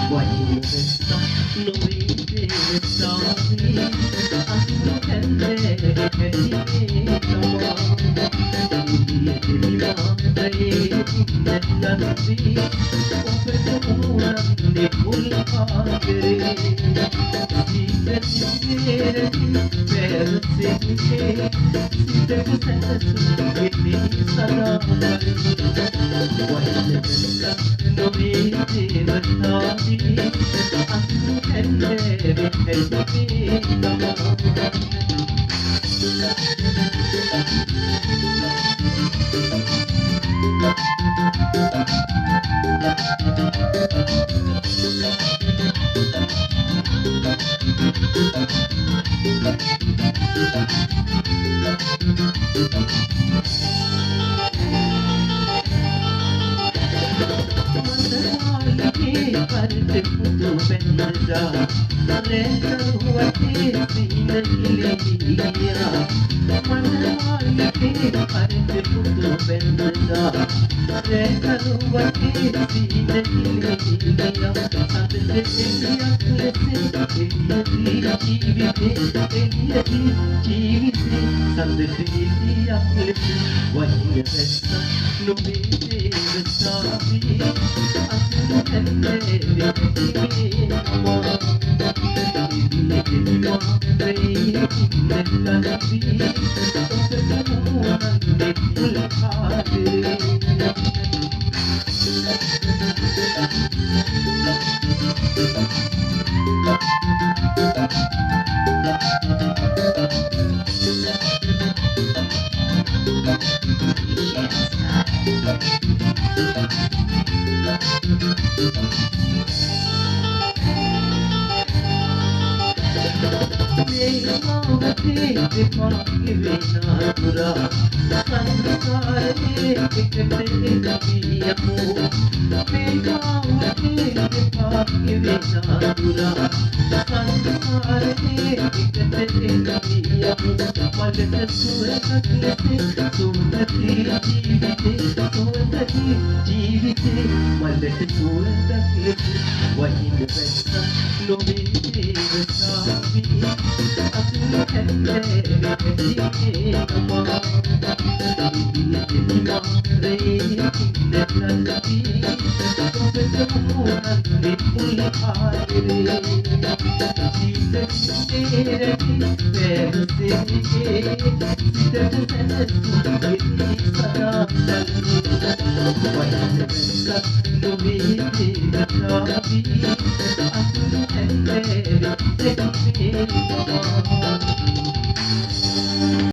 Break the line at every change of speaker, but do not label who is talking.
වයින් වෙස්සා නොවේ දේවතාවී අඳුරු කැන්දේ හැටියේ තමා එළියේ මාතයේ ඉන්නලන්වී ඔබට මුණන්නේ මුල් ආදරේ සීතලේ පැරසෙන්නේ සිතක සැනසුම් වෙන්නේ සදා වයින් වෙස්සා නොවේ දේවතාවී අඳුරු කැන්දේ හැටියේ තමා Parte putu benda, reka wate sina ilia. Mana wali ke parte putu benda, reka wate sina ilia. Sadle elia klese, elia jivite, sadle elia klese. Wajya besta, no me besavi. Thank you.